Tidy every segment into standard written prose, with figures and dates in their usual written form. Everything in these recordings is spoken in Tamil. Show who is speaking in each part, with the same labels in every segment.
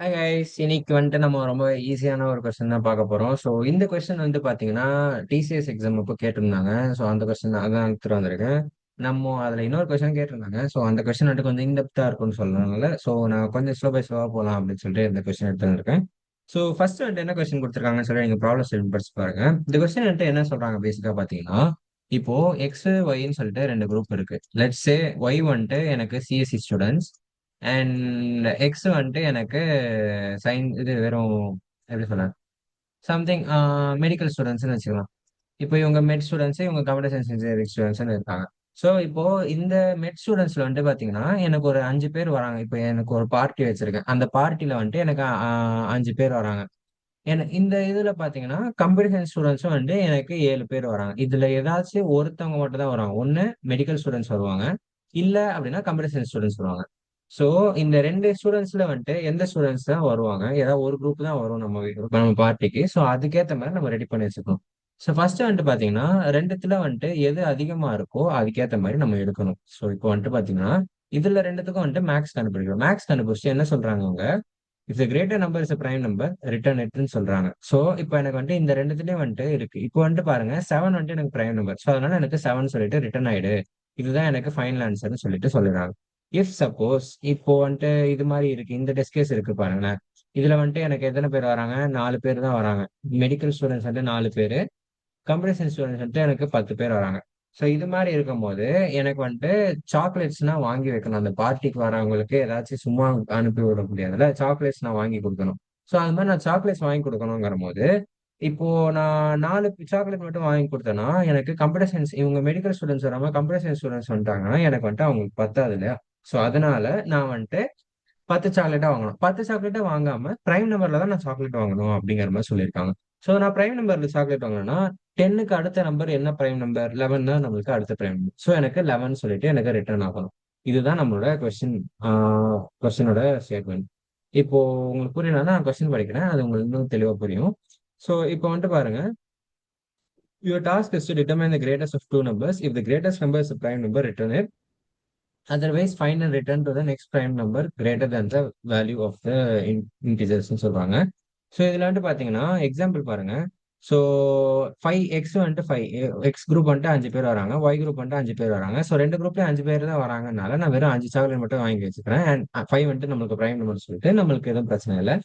Speaker 1: ஹாய் கைஸ், இன்னைக்கு வந்துட்டு நம்ம ரொம்ப ஈஸியான ஒரு கொஸ்டின் தான் பார்க்க போறோம். ஸோ இந்த கொஸ்டின் வந்து பாத்தீங்கன்னா டிசிஎஸ் எக்ஸாம் அப்போ கேட்டிருந்தாங்க. ஸோ அந்த கொஸ்டின் அதான் எடுத்துட்டு வந்திருக்கேன். நம்ம அதுல இன்னொரு கொஸ்டின் கேட்டிருந்தாங்க. ஸோ அந்த கொஸ்டின் வந்துட்டு கொஞ்சம் இன்டெப்தா இருக்கும்னு சொல்லனால ஸோ நான் கொஞ்சம் ஸ்லோ பை ஸ்லோவா போகலாம் அப்படின்னு சொல்லிட்டு இந்த கொஸ்டின் எடுத்து வந்திருக்கேன். ஸோ ஃபர்ஸ்ட் வந்துட்டு என்ன கொஸ்டின் கொடுத்துருக்காங்கன்னு சொல்லி நீங்க ப்ராப்ளம் ஸ்டேட்மெண்ட் படிச்சு பாருங்க. இந்த கொஸ்டின் வந்துட்டு என்ன சொல்றாங்க பேசிக்கா பாத்தீங்கன்னா, இப்போ எக்ஸ் ஒய்ன்னு சொல்லிட்டு ரெண்டு குரூப் இருக்கு. லெட்ஸ் சே ஒய் வந்துட்டு எனக்கு சிஎஸ்சி ஸ்டூடெண்ட்ஸ் அண்ட் எக்ஸ் வந்துட்டு எனக்கு இது வெறும் எப்படி சொல்ல சம்திங் மெடிக்கல் ஸ்டூடெண்ட்ஸ்னு வச்சுக்கலாம். இப்போ இவங்க மெட் ஸ்டூடெண்ட்ஸ், இவங்க கம்ப்யூட்டர் சயின்ஸ் இன்ஜினியரிங் ஸ்டூடெண்ட்ஸ்னு இருக்காங்க. ஸோ இப்போ இந்த மெட் ஸ்டூடெண்ட்ஸ்ல வந்துட்டு பாத்தீங்கன்னா எனக்கு ஒரு 5 பேர் வராங்க. இப்போ எனக்கு ஒரு பார்ட்டி வச்சிருக்கேன். அந்த பார்ட்டில வந்துட்டு எனக்கு 5 பேர் வராங்க. இந்த இதுல பாத்தீங்கன்னா கம்ப்யூட்டர் சயின்ஸ் ஸ்டூடெண்ட்ஸும் வந்துட்டு எனக்கு 7 பேர் வராங்க. இதுல ஏதாச்சும் ஒருத்தவங்க மட்டும் தான் வராங்க. ஒன்னு மெடிக்கல் ஸ்டூடெண்ட்ஸ் வருவாங்க, இல்ல அப்படின்னா கம்ப்யூட்டர் சயின்ஸ் ஸ்டூடெண்ட்ஸ் வருவாங்க. சோ இந்த ரெண்டு ஸ்டூடெண்ட்ஸ்ல வந்துட்டு எந்த ஸ்டூடெண்ட்ஸ் தான் வருவாங்க, ஏதாவது ஒரு குரூப் தான் வரும் நம்ம பார்ட்டிக்கு. ஸோ அதுக்கேற்ற மாதிரி நம்ம ரெடி பண்ணி வச்சுக்கணும். ஸோ ஃபர்ஸ்ட் வந்துட்டு பாத்தீங்கன்னா ரெண்டுத்துல வந்துட்டு எது அதிகமா இருக்கோ அதுக்கேற்ற மாதிரி நம்ம எடுக்கணும். ஸோ இப்போ வந்துட்டு பாத்தீங்கன்னா இதுல ரெண்டுத்துக்கும் வந்துட்டு மேக்ஸ் கண்டுபிடிக்கணும். மேக்ஸ் கண்டுபிடிச்சு என்ன சொல்றாங்க அவங்க, if the greater number is prime number return இட்னு சொல்றாங்க. சோ இப்போ எனக்கு வந்துட்டு இந்த ரெண்டுத்துலயும் வந்துட்டு இருக்கு. இப்போ வந்துட்டு பாருங்க, 7 வந்துட்டு எனக்கு பிரைம் நம்பர். ஸோ அதனால எனக்கு 7 சொல்லிட்டு ரிட்டர்ன் ஆயிடு. இதுதான் எனக்கு ஃபைனல் ஆன்சர்னு சொல்லிட்டு சொல்லிடுறாங்க. இஃப் சப்போஸ் இப்போ வந்துட்டு இது மாதிரி இருக்கு, இந்த டெஸ்ட் கேஸ் இருக்கு பாருங்களேன். இதுல வந்துட்டு எனக்கு எத்தனை பேர் வராங்க, 4 பேர் தான் வராங்க. மெடிக்கல் ஸ்டூடெண்ட்ஸ் வந்துட்டு 4 பேர், கம்ப்யூட்டர் சயின்ஸ் ஸ்டூடெண்ட்ஸ் வந்துட்டு எனக்கு 10 பேர் வராங்க. ஸோ இது மாதிரி இருக்கும்போது எனக்கு வந்துட்டு சாக்லேட்ஸ்னா வாங்கி வைக்கணும். அந்த பார்ட்டிக்கு வரவங்களுக்கு ஏதாச்சும் சும்மா அனுப்பி விட முடியாதுல்ல, சாக்லேட்ஸ் நான் வாங்கி கொடுக்கணும். ஸோ அது மாதிரி நான் சாக்லேட்ஸ் வாங்கி கொடுக்கணுங்கிற போது இப்போ நான் 4 சாக்லேட் மட்டும் வாங்கி கொடுத்தேன்னா எனக்கு கம்ப்யூட்டர் சயின்ஸ் இவங்க மெடிக்கல் ஸ்டூடெண்ட்ஸ் வராம கம்ப்யூட்டர் சயின்ஸ் ஸ்டூடெண்ட்ஸ் வந்துட்டாங்கன்னா எனக்கு வந்துட்டு அவங்களுக்கு பத்தாது இல்லையா. ஸோ அதனால நான் வந்துட்டு 10 சாக்லேட்டா வாங்கணும். 10 சாக்லேட்டா வாங்காம பிரைம் நம்பர்ல தான் நான் சாக்லேட் வாங்கணும் அப்படிங்கிற மாதிரி சொல்லியிருக்காங்க. ஸோ நான் பிரைம் நம்பர்ல சாக்லேட் வாங்கினேன்னா 10க்கு அடுத்த நம்பர் என்ன பிரைம் நம்பர், 11 தான் நம்மளுக்கு அடுத்த பிரைம் நம்பர். ஸோ எனக்கு 11 சொல்லிட்டு எனக்கு ரிட்டர்ன் ஆகணும். இதுதான் நம்மளோட கொஸ்டினோட ஸ்டேட்மெண்ட். இப்போ உங்களுக்கு புரியலன்னா நான் கொஸ்டின் படிக்கிறேன், அது உங்களுக்கு இன்னும் தெளிவா புரியும். ஸோ இப்போ வந்துட்டு பாருங்க, your task is to determine the greatest of two numbers. If the greatest number is a prime number, return it. Otherwise, find and return to the next prime number greater than the value of the integers ன்னு சொல்றாங்க. ஸோ இதுல வந்துட்டு பாத்தீங்கன்னா எக்ஸாம்பிள் பாருங்க. ஸோ 5x வந்துட்டு 5 எக்ஸ் குரூப் வந்துட்டு 5 பேர் வராங்க, ஒய் குரூப் வந்துட்டு 5 பேர் வராங்க. ஸோ ரெண்டு குரூப்லயும் 5 பேர் தான் வராங்கனால நான் வெறும் 5 சாக்லேட் மட்டும் வாங்கி வச்சுக்கிறேன். அண்ட் 5 வந்துட்டு நம்மளுக்கு பிரைம் நம்பர் சொல்லிட்டு நம்மளுக்கு எதுவும் பிரச்சனை இல்லை.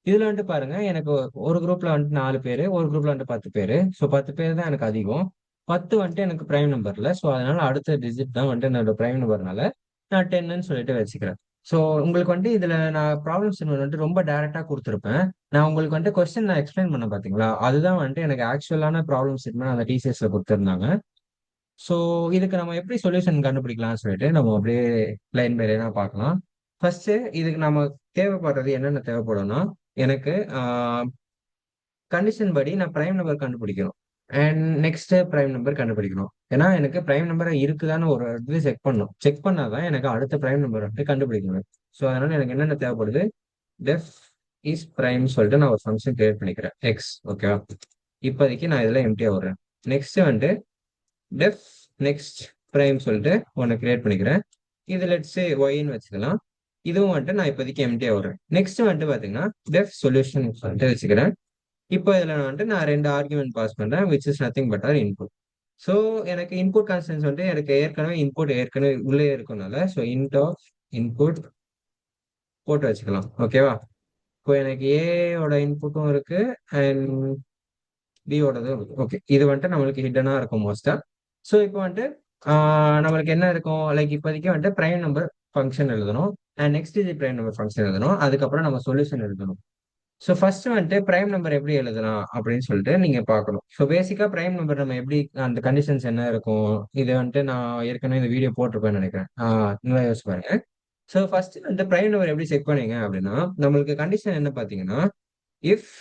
Speaker 1: இதுல வந்துட்டு பாருங்க, எனக்கு ஒரு குரூப்ல வந்துட்டு 4 பேர், ஒரு குரூப்ல வந்துட்டு 10 பேர். ஸோ 10 பேர் தான் எனக்கு அதிகம். 10 வந்துட்டு எனக்கு பிரைம் நம்பர்ல. ஸோ அதனால அடுத்த டிஜிட் தான் வந்துட்டு என்னோட பிரைம் நம்பர்னால நான் 10ன்னு சொல்லிட்டு வச்சுக்கிறேன். ஸோ உங்களுக்கு வந்துட்டு இதுல நான் ப்ராப்ளம் ஸ்டேட்மெண்ட் வந்துட்டு ரொம்ப டைரக்டா கொடுத்துருப்பேன். நான் உங்களுக்கு வந்துட்டு கொஸ்டின் நான் எக்ஸ்பிளைன் பண்ண பாத்தீங்களா, அதுதான் வந்துட்டு எனக்கு ஆக்சுவலான ப்ராப்ளம் ஸ்டேட்மெண்ட் அந்த டிசிஎஸ்ல கொடுத்துருந்தாங்க. ஸோ இதுக்கு நம்ம எப்படி சொல்யூஷன் கண்டுபிடிக்கலாம்னு சொல்லிட்டு நம்ம அப்படியே லைன் பை லைனா பார்க்கலாம். ஃபர்ஸ்ட் இதுக்கு நம்ம தேவைப்படுறது என்னென்ன தேவைப்படும்னா, எனக்கு கண்டிஷன் படி நான் பிரைம் நம்பர் கண்டுபிடிக்கணும். அண்ட் நெக்ஸ்ட் பிரைம் நம்பர் கண்டுபிடிக்கணும். ஏன்னா எனக்கு பிரைம் நம்பர் இருக்குதான்னு ஒரு இது செக் பண்ணணும். செக் பண்ணாதான் எனக்கு அடுத்த பிரைம் நம்பர் வந்து கண்டுபிடிக்கணும். ஸோ அதனால எனக்கு என்னென்ன தேவைப்படுது, டெஃப் இஸ் பிரைம் சொல்லிட்டு நான் ஒரு ஃபங்க்ஷன் கிரியேட் பண்ணிக்கிறேன், எக்ஸ். ஓகேவா. இப்போதைக்கு நான் இதுல எம்டியா விடுறேன். நெக்ஸ்ட் வந்துட்டு டெஃப் நெக்ஸ்ட் பிரைம் சொல்லிட்டு ஒன்னு கிரியேட் பண்ணிக்கிறேன். இது லெட்ஸ் சே ஒய்ன்னு வச்சுக்கலாம். இதுவும் வந்துட்டு நான் இப்போதைக்கு எம்டியா விடுறேன். நெக்ஸ்ட் வந்துட்டு பாத்தீங்கன்னா டெஃப் சொல்யூஷன் சொல்லிட்டு வச்சுக்கிறேன். இப்போ இதுல நான் வந்துட்டு நான் ரெண்டு ஆர்குமெண்ட் பாஸ் பண்றேன், which is nothing but our input. So எனக்கு இன்புட் கான்ஸ்டன்ஸ் வந்துட்டு எனக்கு ஏற்கனவே இன்புட் ஏற்கனவே உள்ளே இருக்கனால ஸோ இன்ட் ஆஃப் இன்புட் போட்டு வச்சுக்கலாம். ஓகேவா. இப்போ எனக்கு ஏயோட இன்புட்டும் இருக்கு அண்ட் பியோடதும் இருக்கு. ஓகே, இது வந்துட்டு நம்மளுக்கு ஹிடனா இருக்கும் மோஸ்டா. ஸோ இப்போ வந்துட்டு நம்மளுக்கு என்ன இருக்கும், லைக் இப்போதைக்கு வந்துட்டு பிரைம் நம்பர் ஃபங்க்ஷன் எழுதணும் அண்ட் நெக்ஸ்ட் இது பிரைம் நம்பர் ஃபங்க்ஷன் எழுதணும், அதுக்கப்புறம் நம்ம சொல்யூஷன் எழுதணும். ஸோ ஃபர்ஸ்ட் வந்துட்டு பிரைம் நம்பர் எப்படி எழுதலாம் அப்படின்னு சொல்லிட்டு நீங்க பார்க்கணும். ஸோ பேசிக்கா பிரைம் நம்பர் நம்ம எப்படி அந்த கண்டிஷன்ஸ் என்ன இருக்கும், இது வந்துட்டு நான் ஏற்கனவே இந்த வீடியோ போட்டிருப்பேன்னு நினைக்கிறேன். நல்லா யோசிச்சு பாருங்க. ஸோ ஃபர்ஸ்ட் வந்து பிரைம் நம்பர் எப்படி செக் பண்ணீங்க அப்படின்னா, நம்மளுக்கு கண்டிஷன் என்ன பார்த்தீங்கன்னா, if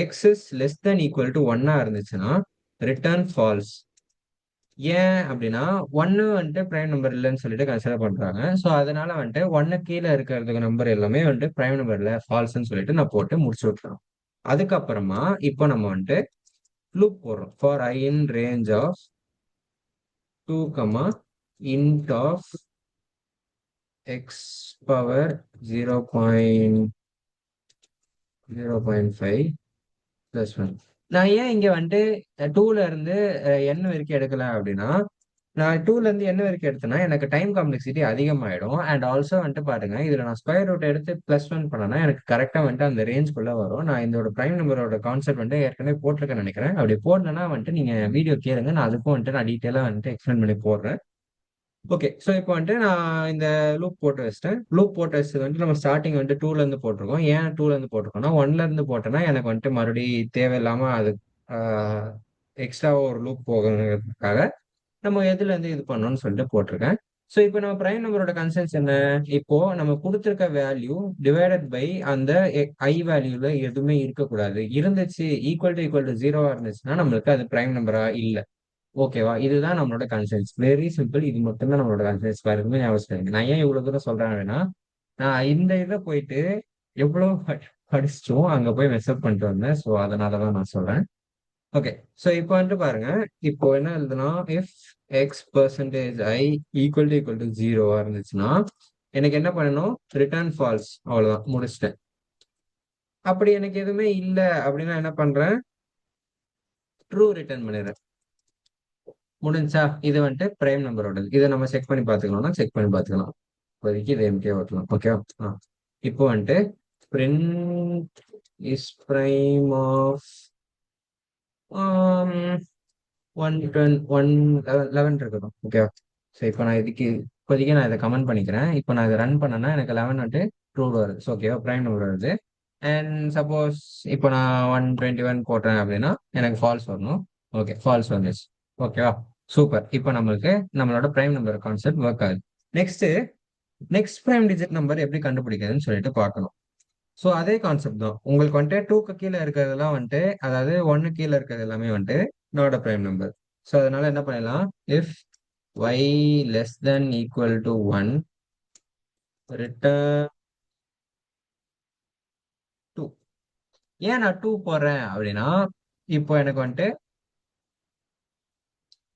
Speaker 1: X is less then equal to ஒன்னா இருந்துச்சுன்னா ரிட்டர்ன் ஃபால்ஸ். ஏன் அப்படின்னா ஒன்னு வந்துட்டு பிரைம் நம்பர் இல்லைன்னு சொல்லிட்டு கன்சிடர் பண்றாங்க. ஸோ அதனால வந்துட்டு ஒன்னு கீழே இருக்கிறதுக்கு நம்பர் எல்லாமே வந்துட்டு பிரைம் நம்பர்ல ஃபால்ஸ்ன்னு சொல்லிட்டு நான் போட்டு முடிச்சு விட்டுறேன். அதுக்கப்புறமா இப்போ நம்ம வந்துட்டு லூப் போடுறோம். For i in range of 2 int of x power 0. 0.5 + 1. நான் ஏன் இங்க வந்துட்டு 2ல இருந்து n வரைக்கும் எடுக்கல அப்படின்னா, நான் 2ல இருந்து n வரைக்கும் எடுத்தேன்னா எனக்கு டைம் காம்ப்ளெக்சிட்டி அதிகமாயிடும். அண்ட் ஆல்சோ வந்துட்டு பாருங்க, இதுல நான் ஸ்கொயர் ரூட் எடுத்து +1 பண்ணேன்னா எனக்கு கரெக்டா வந்துட்டு அந்த ரேஞ்ச்குள்ள வரும். நான் இதோட பிரைம் நம்பரோட கான்செப்ட் வந்துட்டு ஏற்கனவே போட்டிருக்கேன்னு நினைக்கிறேன். அப்படி போடலன்னா வந்துட்டு நீங்க வீடியோ கேளுங்க. நான் அதுக்கும் வந்துட்டு நான் டீட்டெயிலா வந்துட்டு எக்ஸ்பிளைன் பண்ணி போடுறேன். ஓகே. ஸோ இப்போ வந்துட்டு நான் இந்த லூப் போட்டு வச்சுட்டேன். லூப் போட்டு வச்சது வந்துட்டு நம்ம ஸ்டார்ட்டிங் வந்துட்டு 2ல இருந்து போட்டிருக்கோம். ஏன் 2ல இருந்து போட்டிருக்கோம்னா, 1ல இருந்து போட்டேன்னா எனக்கு வந்துட்டு மறுபடியும் தேவையில்லாம அது ஆ எக்ஸ்ட்ராவா ஒரு லூப் போகணுங்கிறதுக்காக நம்ம எதுல இருந்து இது பண்ணணும்னு சொல்லிட்டு போட்டிருக்கேன். ஸோ இப்போ நம்ம பிரைம் நம்பரோட கன்சென்ஸ் என்ன? இப்போ நம்ம குடுத்திருக்க வேல்யூ டிவைடட் பை அந்த வேல்யூல எதுவுமே இருக்கக்கூடாது. இருந்துச்சு ஈக்குவல் டு 0வா இருந்துச்சுன்னா நம்மளுக்கு அது பிரைம் நம்பரா இல்ல. ஓகேவா? இதுதான் நம்மளோட கன்சென்ஸ். Very simple. இது மட்டும் தான் நம்மளோட கன்சென்ஸ். வேற எதுவுமே ஞாபகம் வச்சுக்காதீங்க. நான் ஏன் இவ்வளவு தூரம் சொல்றேன் அப்படின்னா, நான் இந்த இத போயிட்டு எவ்வளவு படிச்சுட்டும் அங்க போய் மெசப் பண்ணிட்டு வந்தேன். ஸோ அதனாலதான் நான் சொல்றேன். ஓகே. ஸோ இப்போ வந்துட்டு பாருங்க. இப்போ என்ன எழுதணும்? If x percentage I equal to 0வா இருந்துச்சுன்னா, எனக்கு என்ன பண்ணணும்? Return false. அவ்வளவுதான். முடிச்சிட்டேன். அப்படி எனக்கு எதுவுமே இல்ல அப்படின்னா என்ன பண்றேன்? ட்ரூ ரிட்டர்ன் பண்ணிடுறேன். முடிஞ்சா இது வந்துட்டு பிரைம் நம்பரோடது. இதை நம்ம செக் பண்ணி பார்த்துக்கணும்னா செக் பண்ணி பார்த்துக்கலாம். இப்போதைக்கு இதை எம்கே ஓட்டலாம். ஓகேவா? இப்போ வந்துட்டு பிரிண்ட் இஸ் பிரைம் ஆஃப் 11 இருக்கட்டும். ஓகேவா? ஸோ இப்போ நான் இதுக்கு இப்போதைக்கு நான் இதை கமெண்ட் பண்ணிக்கிறேன். இப்போ நான் இதை ரன் பண்ணேன்னா எனக்கு 11 வந்துட்டு ட்ரூ வருது. ஸோ ஓகேவா? பிரைம் நம்பர் வருது. அண்ட் சப்போஸ் இப்போ நான் 121 போட்டேன் அப்படின்னா எனக்கு ஃபால்ஸ் வரணும். ஓகே, ஃபால்ஸ் வந்துச்சு. ஓகேவா? சூப்பர். இப்போ நம்மளுக்கு நம்மளோட பிரைம் நம்பர் கான்செப்ட் ஒர்க் ஆகுது. Next next prime digit number எப்படி கண்டுபிடிக்கிறதுன்னு சொல்லிட்டு பார்க்கணும். ஸோ அதே கான்செப்ட் தான். உங்களுக்கு வந்துட்டு 2க்கு கீழே இருக்கிறதெல்லாம் வந்துட்டு, அதாவது 1 கீழே இருக்கிறது எல்லாமே வந்துட்டு not a prime number. So அதனால என்ன பண்ணலாம்? If y less then equal to 1 return 2. ஏன் நான் 2 போடுறேன் அப்படின்னா, இப்போ எனக்கு வந்துட்டு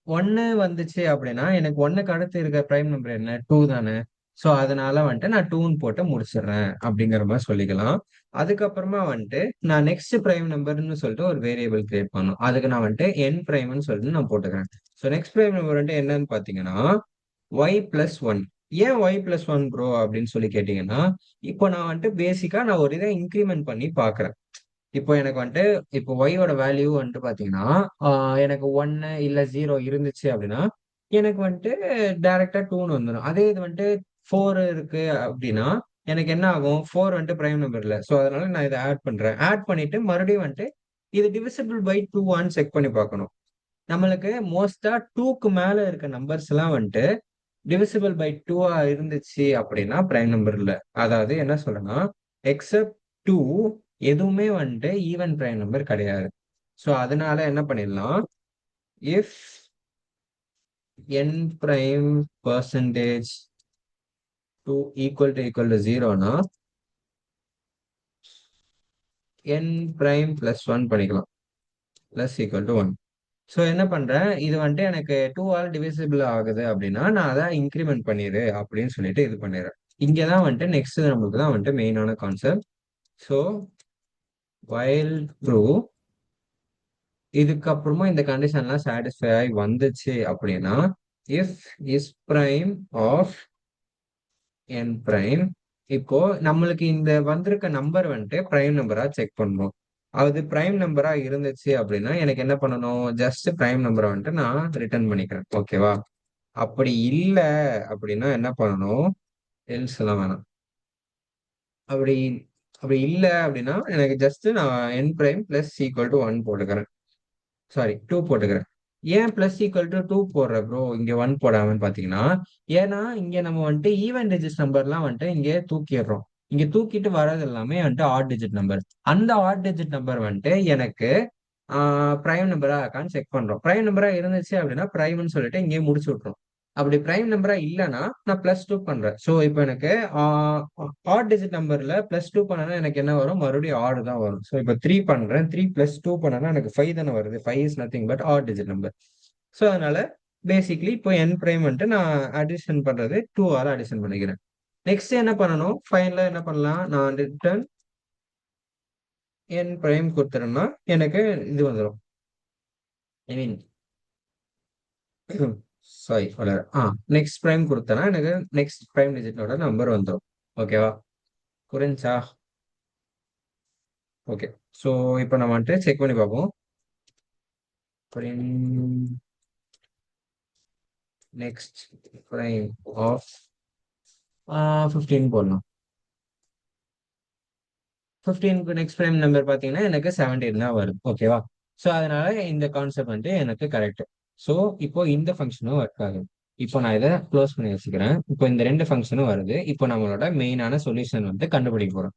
Speaker 1: 1 வந்துச்சு அப்படின்னா எனக்கு 1க்கு அடுத்து இருக்க பிரைம் நம்பர் என்ன? 2 தானே. ஸோ அதனால வந்துட்டு நான் 2ன்னு போட்டு முடிச்சிடுறேன் அப்படிங்கிற மாதிரி சொல்லிக்கலாம். அதுக்கப்புறமா வந்துட்டு நான் நெக்ஸ்ட் பிரைம் நம்பர்னு சொல்லிட்டு ஒரு வேரியபிள் கிரியேட் பண்ணணும். அதுக்கு நான் வந்துட்டு என் பிரைம்னு சொல்லிட்டு நான் போட்டுக்கிறேன். ஸோ நெக்ஸ்ட் பிரைம் நம்பர் வந்துட்டு என்னன்னு பாத்தீங்கன்னா y+1. ஏன் y+1 ப்ரோ அப்படின்னு சொல்லி கேட்டீங்கன்னா, இப்போ நான் வந்துட்டு பேசிக்கா நான் ஒரு இதை இன்க்ரிமெண்ட் பண்ணி பாக்குறேன். இப்போ எனக்கு வந்துட்டு இப்போ ஒய்யோட வேல்யூ வந்துட்டு பாத்தீங்கன்னா எனக்கு 1 இல்ல 0 இருந்துச்சு அப்படின்னா எனக்கு வந்துட்டு டைரக்டா 2ன்னு வந்துடும். அதே இது வந்துட்டு 4 இருக்கு அப்படின்னா எனக்கு என்ன ஆகும்? 4 வந்துட்டு பிரைம் நம்பர் இல்ல. ஸோ அதனால நான் இதை ஆட் பண்றேன். ஆட் பண்ணிட்டு மறுபடியும் வந்துட்டு இது டிவிசிபிள் பை 2 செக் பண்ணி பார்க்கணும். நம்மளுக்கு மோஸ்டா 2க்கு மேல இருக்க நம்பர்ஸ் எல்லாம் வந்துட்டு டிவிசிபிள் பை 2 இருந்துச்சு அப்படின்னா பிரைம் நம்பர் இல்ல. அதாவது என்ன சொல்றேன்னா, எக்ஸப்ட் 2 எதுவுமே வந்துட்டு ஈவன் பிரைம் நம்பர் கிடையாது. ஸோ அதனால என்ன பண்ணிடலாம்? இஃப் n prime percentage 2 equal to 0னா n பிரைம் +1 பண்ணிக்கலாம். +=1. ஸோ என்ன பண்றேன்? இது வந்துட்டு எனக்கு 2ஆல் டிவிசிபிள் ஆகுது அப்படின்னா நான் அதை இன்க்ரிமெண்ட் பண்ணிடு அப்படின்னு சொல்லிட்டு இது பண்ணிடுறேன். இங்கதான் வந்துட்டு நெக்ஸ்ட் நமக்கு தான் வந்துட்டு மெயினான கான்செப்ட். ஸோ while true, இதுக்கப்புறமா இந்த கண்டிஷன்லாம் சாட்டிஸ்ஃபை ஆகி வந்துச்சு அப்படின்னா if is prime of n prime. இப்போ நம்மளுக்கு இந்த வந்திருக்க நம்பர் வந்துட்டு பிரைம் நம்பரா செக் பண்ணணும். அது பிரைம் நம்பரா இருந்துச்சு அப்படின்னா எனக்கு என்ன பண்ணணும்? ஜஸ்ட் பிரைம் நம்பரை வந்துட்டு நான் ரிட்டர்ன் பண்ணிக்கிறேன். ஓகேவா? அப்படி இல்ல அப்படின்னா என்ன பண்ணணும்? எல்ஸ் எல்லாம் வேணாம். அப்படி அப்படி இல்ல அப்படின்னா எனக்கு ஜஸ்ட் நான் என் பிரைம் பிளஸ் ஈக்குவல் டு 1 போட்டுக்கிறேன். சாரி, 2 போட்டுக்கிறேன். ஏன் +=2 போடுற ப்ரோ இங்க 1 போடாமன்னு பாத்தீங்கன்னா, ஏன்னா இங்க நம்ம வந்துட்டு ஈவன் டிஜிட் நம்பர்லாம் வந்துட்டு இங்க தூக்கிடுறோம். இங்க தூக்கிட்டு வர்றது எல்லாமே வந்துட்டு ஆட் டிஜிட் நம்பர். அந்த ஆட் டிஜிட் நம்பர் வந்துட்டு எனக்கு பிரைம் நம்பரா இருக்கான்னு செக் பண்றோம். பிரைம் நம்பரா இருந்துச்சு அப்படின்னா பிரைம்னு சொல்லிட்டு இங்கே முடிச்சு விட்டுரும். அப்படி பிரைம் நம்பரா இல்லைன்னா நான் +2 பண்றேன். ஸோ இப்போ எனக்கு ஆட் டிஜிட் நம்பர்ல +2 பண்ணனா எனக்கு என்ன வரும்? மறுபடியும் ஆடு தான் வரும். ஸோ இப்போ 3 பண்றேன். 3 + 2 பண்ணனா எனக்கு 5 தானே வருது. 5 is nothing but odd digit number. So அதனால பேசிக்லி இப்போ n பிரைம் வந்துட்டு நான் அடிஷன் பண்றது 2ஆல அடிஷன் பண்ணிக்கிறேன். நெக்ஸ்ட் என்ன பண்ணணும்? ஃபைனலா என்ன பண்ணலாம்? நான் ரிட்டர்ன் என் பிரைம் கொடுத்துட்டோம்னா எனக்கு இது வந்துடும். ஐ மீன் சாரி நெக்ஸ்ட் பிரைம் கொடுத்தனா எனக்கு நெக்ஸ்ட் பிரைம் டிஜிட்டோட நம்பர் வந்துடும். ஓகேவா? புரிஞ்சா? ஓகே. ஸோ இப்போ நம்ம வந்துட்டு செக் பண்ணி பார்ப்போம். பிரைம் நெக்ஸ்ட் பிரைம் ஆஃப் 15 போடலாம். 15க்கு நெக்ஸ்ட் பிரைம் நம்பர் பார்த்தீங்கன்னா எனக்கு 17 தான் வரும். ஓகேவா? ஸோ அதனால இந்த கான்செப்ட் வந்துட்டு எனக்கு கரெக்ட். ஸோ இப்போ இந்த ஃபங்க்ஷனும் ஒர்க் ஆகுது. இப்போ நான் இதை க்ளோஸ் பண்ணி வச்சுக்கிறேன். இப்போ இந்த ரெண்டு ஃபங்க்ஷனும் வருது. இப்போ நம்மளோட மெயினான சொல்யூஷன் வந்து கண்டுபிடிக்க போறோம்.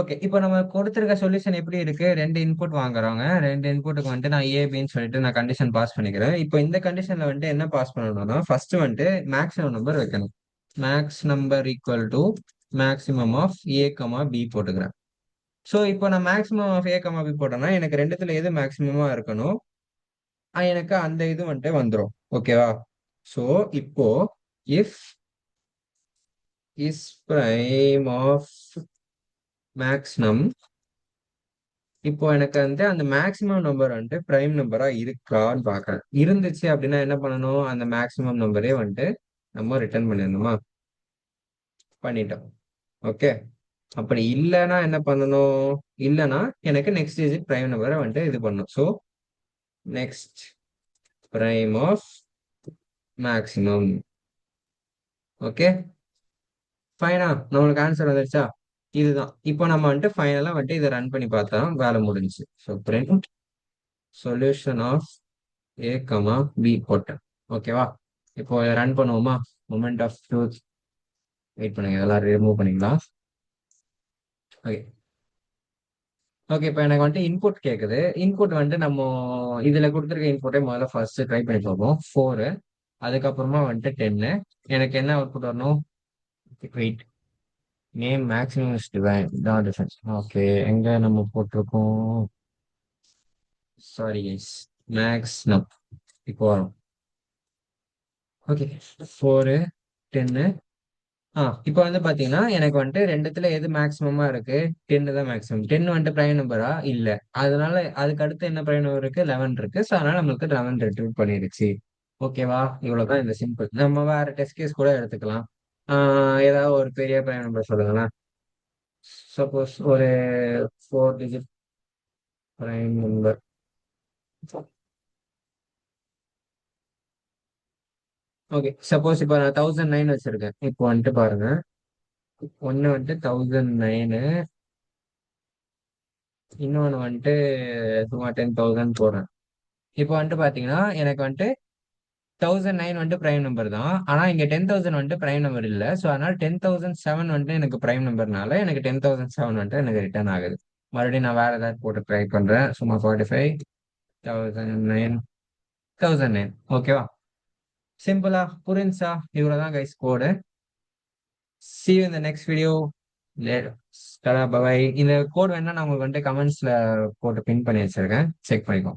Speaker 1: ஓகே. இப்போ நம்ம கொடுத்துருக்க சொல்யூஷன் எப்படி இருக்கு? ரெண்டு இன்புட் வாங்குறோங்க. ரெண்டு இன்புட்டுக்கு வந்துட்டு நான் ஏபின்னு சொல்லிட்டு நான் கண்டிஷன் பாஸ் பண்ணிக்கிறேன். இப்போ இந்த கண்டிஷன்ல வந்துட்டு என்ன பாஸ் பண்ணணும்னா ஃபர்ஸ்ட் வந்துட்டு மேக்ஸிமம் நம்பர் வைக்கணும். Max number equal to maximum of a comma b போட்டுக்கிறேன். ஸோ இப்போ நான் maximum of a comma b போட்டேன்னா எனக்கு ரெண்டுத்துல எது மேக்ஸிமமா இருக்கணும், எனக்கு அந்த இது வந்துட்டு வந்துடும். ஓகேவா? ஸோ இப்போ if is prime of maximum, இப்போ எனக்கு வந்து அந்த மேக்ஸிமம் நம்பர் வந்துட்டு பிரைம் நம்பரா இருக்கான்னு பாக்குறேன். இருந்துச்சு அப்படின்னா என்ன பண்ணணும்? அந்த மேக்ஸிமம் நம்பரே வந்துட்டு நம்ம ரிட்டர்ன் பண்ணிடணுமா? பண்ணிட்டோம். ஓகே. அப்படி இல்லைன்னா என்ன பண்ணணும்? இல்லைன்னா எனக்கு நெக்ஸ்ட் டிஜிட் பிரைம் நம்பரை வந்துட்டு இது பண்ணணும். So next prime of maximum. Okay. ஃபைனா நம்மளுக்கு ஆன்சர் வந்துருச்சா? இதுதான். இப்போ நம்ம வந்துட்டு ஃபைனலா வந்துட்டு இதை ரன் பண்ணி பார்த்தா வேலை முடிஞ்சுச்சு. So print solution of a comma b போட்டேன். ஓகேவா? இப்போ ரன் பண்ணுவோமா? Moment of truth. வெயிட் பண்ணுங்க, இதெல்லாம் ரிமூவ் பண்ணிக்கலாம். ஓகே. ஓகே. இப்போ எனக்கு வந்துட்டு இன்புட் கேட்குது. இன்புட் வந்துட்டு நம்ம இதுல கொடுத்துருக்க இன்புட்டை முதல்ல ஃபர்ஸ்ட் ட்ரை பண்ணி பார்ப்போம். 4, அதுக்கப்புறமா வந்துட்டு 10. எனக்கு என்ன அவுட்புட் வரணும்? Wait. Name maximum is divine தான் டிஃபரன்ஸ். ஓகே. எங்க நம்ம போட்டிருக்கோம்? Sorry guys. மேக்ஸ் நம் இப்போ வரும். ஓகே. 4, 10. இப்போ வந்து பாத்தீங்கன்னா எனக்கு வந்துட்டு ரெண்டுத்துல எது மேக்ஸிமமா இருக்கு? 10 தான் மேக்ஸிமம். 10 வந்துட்டு பிரைம் நம்பரா இல்ல. அதனால அதுக்கு அடுத்து என்ன பிரைம் நம்பர் இருக்கு? 11 இருக்கு. ஸோ அதனால நம்மளுக்கு 11 ரிட்ரீவ் பண்ணிருச்சு. ஓகேவா? இவ்வளவுதான் இந்த சிம்பிள். நம்ம வேற டெஸ்ட் கேஸ் கூட எடுத்துக்கலாம். ஏதாவது ஒரு பெரிய பிரைம் நம்பர் சொல்லுங்களேன். சப்போஸ் ஒரு 4 digit prime number. Okay. Suppose இப்போ நான் 1009 வச்சிருக்கேன். இப்போ வந்துட்டு பாருங்க. ஒன்னு வந்துட்டு 1009, இன்னொன்னு வந்துட்டு சும்மா 10,000 போடுறேன். இப்போ வந்துட்டு பாத்தீங்கன்னா எனக்கு வந்துட்டு 1009 வந்துட்டு பிரைம் நம்பர் தான். ஆனா இங்க 10,000 வந்துட்டு பிரைம் நம்பர் இல்ல. ஸோ அதனால 10,007 வந்துட்டு எனக்கு பிரைம் நம்பர்னால எனக்கு 10,007 வந்துட்டு எனக்கு ரிட்டர்ன் ஆகுது. மறுபடியும் நான் வேற ஏதாவது போட்டு ட்ரை பண்றேன். சும்மா 45, 1009, 1009. ஓகேவா? சிம்பிளா புரிஞ்சா? இவ்வளவுதான் guys code. See you in the next video. Bye bye. இந்த கோட் வேணா நான் உங்களுக்கு வந்துட்டு கமெண்ட்ஸ்ல போட்டு பின் பண்ணி வச்சிருக்கேன். செக் பண்ணிக்கோ.